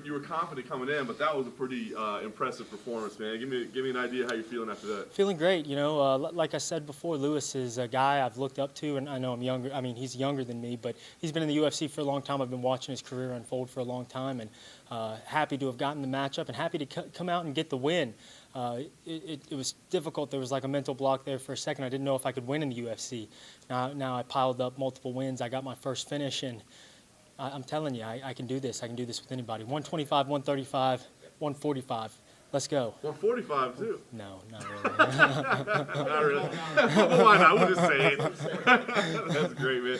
you were confident coming in, but that was a pretty impressive performance, man. Give me an idea how you're feeling after that. Feeling great, you know. Like I said before, Lewis is a guy I've looked up to, and I know I'm younger. I mean, he's younger than me, but he's been in the UFC for a long time. I've been watching his career unfold for a long time, and happy to have gotten the matchup and happy to come out and get the win. It was difficult. There was like a mental block there for a second. I didn't know if I could win in the UFC. Now I piled up multiple wins. I got my first finish, and I'm telling you, I can do this. I can do this with anybody. 125, 135, 145. Let's go. 145 too? No, not really. Not really. Why not? We'll just say it. That's great, man.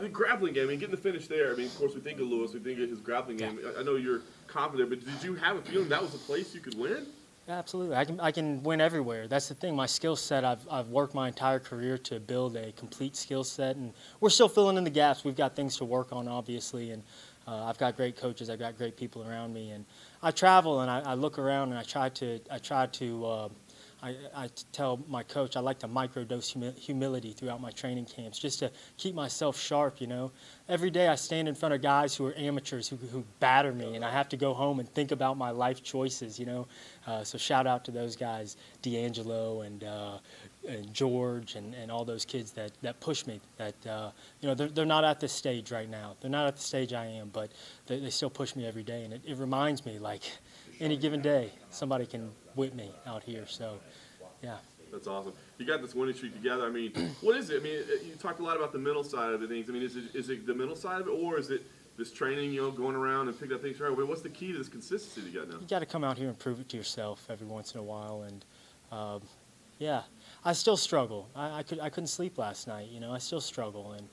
The grappling game, I mean, getting the finish there. I mean, of course, we think of Lewis. We think of his grappling game. I know you're confident, but did you have a feeling that was a place you could win? Absolutely. I can win everywhere. That's the thing. My skill set, I've worked my entire career to build a complete skill set, and we're still filling in the gaps. We've got things to work on, obviously, and I've got great coaches. I've got great people around me, and I travel and I look around and I try to tell my coach I like to microdose humility throughout my training camps just to keep myself sharp, you know. Every day I stand in front of guys who are amateurs who batter me, and I have to go home and think about my life choices, you know. So shout out to those guys, D'Angelo and George and all those kids that push me. That you know, they're not at this stage right now. They're not at the stage I am, but they still push me every day, and it reminds me, like, any given day somebody can whip me out here. So yeah. That's awesome. You got this winning streak together. I mean, what is it? I mean, you talked a lot about the mental side of the things. I mean, is it the mental side of it, or is it this training, you know, going around and picking up things right away? What's the key to this consistency that you got now? You got to come out here and prove it to yourself every once in a while, and yeah, I still struggle. I couldn't sleep last night. You know, I still struggle, and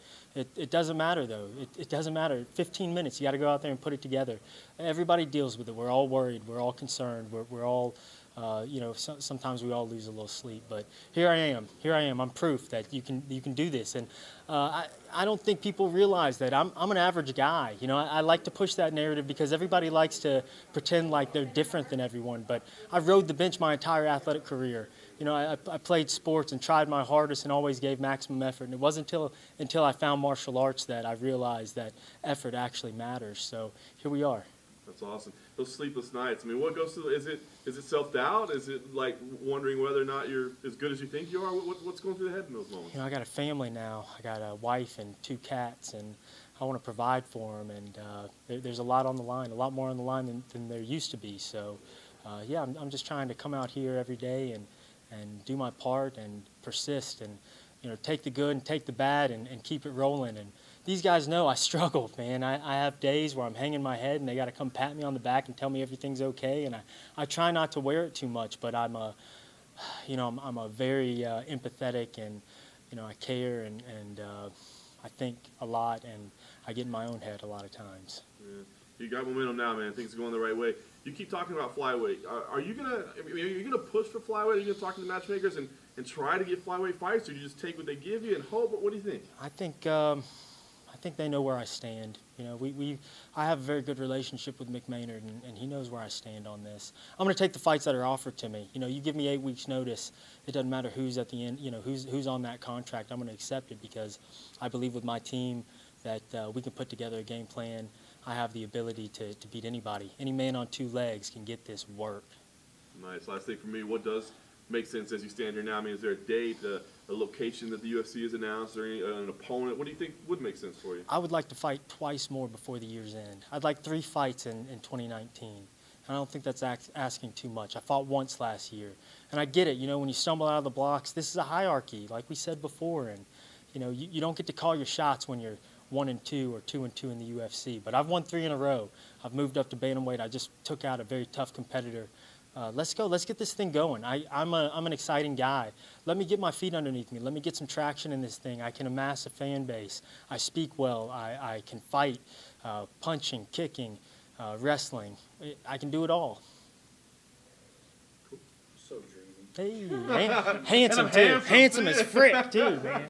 it doesn't matter though. It doesn't matter. 15 minutes, you got to go out there and put it together. Everybody deals with it. We're all worried. We're all concerned. We're all. You know, sometimes we all lose a little sleep, but here I am. I'm proof that you can do this, and I don't think people realize that I'm an average guy. You know, I like to push that narrative because everybody likes to pretend like they're different than everyone. But I rode the bench my entire athletic career. You know, I played sports and tried my hardest and always gave maximum effort. And it wasn't until I found martial arts that I realized that effort actually matters. So here we are. That's awesome. Those sleepless nights. I mean, what goes through? Is it self-doubt? Is it like wondering whether or not you're as good as you think you are? What's going through the head in those moments? You know, I got a family now. I got a wife and 2 cats, and I want to provide for them. And there's a lot on the line, a lot more on the line than there used to be. So, yeah, I'm just trying to come out here every day and do my part and persist and, you know, take the good and take the bad and keep it rolling. And these guys know I struggle, man. I have days where I'm hanging my head and they got to come pat me on the back and tell me everything's okay. And I try not to wear it too much, but I'm a very empathetic, and, you know, I care and I think a lot, and I get in my own head a lot of times. Yeah. You got momentum now, man. Things are going the right way. You keep talking about flyweight. Are you gonna push for flyweight? Are you gonna talk to the matchmakers and try to get flyweight fights, or you just take what they give you and hope? What do you think? I think they know where I stand. You know, I have a very good relationship with Mick Maynard, and he knows where I stand on this. I'm going to take the fights that are offered to me. You know, you give me 8 weeks notice, it doesn't matter who's at the end, you know, who's on that contract. I'm going to accept it because I believe with my team that we can put together a game plan. I have the ability to beat anybody. Any man on 2 legs can get this work. Nice. Last thing for me, what does make sense as you stand here now? I mean, is there a date, a location that the UFC has announced, or an opponent? What do you think would make sense for you? I would like to fight twice more before the year's end. I'd like 3 fights in 2019. I don't think that's asking too much. I fought once last year. And I get it, you know, when you stumble out of the blocks, this is a hierarchy, like we said before. And, you know, you don't get to call your shots when you're 1-2 or 2-2 in the UFC. But I've won 3 in a row. I've moved up to bantamweight. I just took out a very tough competitor. Let's go. Let's get this thing going. I'm an exciting guy. Let me get my feet underneath me. Let me get some traction in this thing. I can amass a fan base. I speak well. I can fight, punching, kicking, wrestling. I can do it all. Cool. So dreamy. Hey, handsome too. Handsome as frick too, man.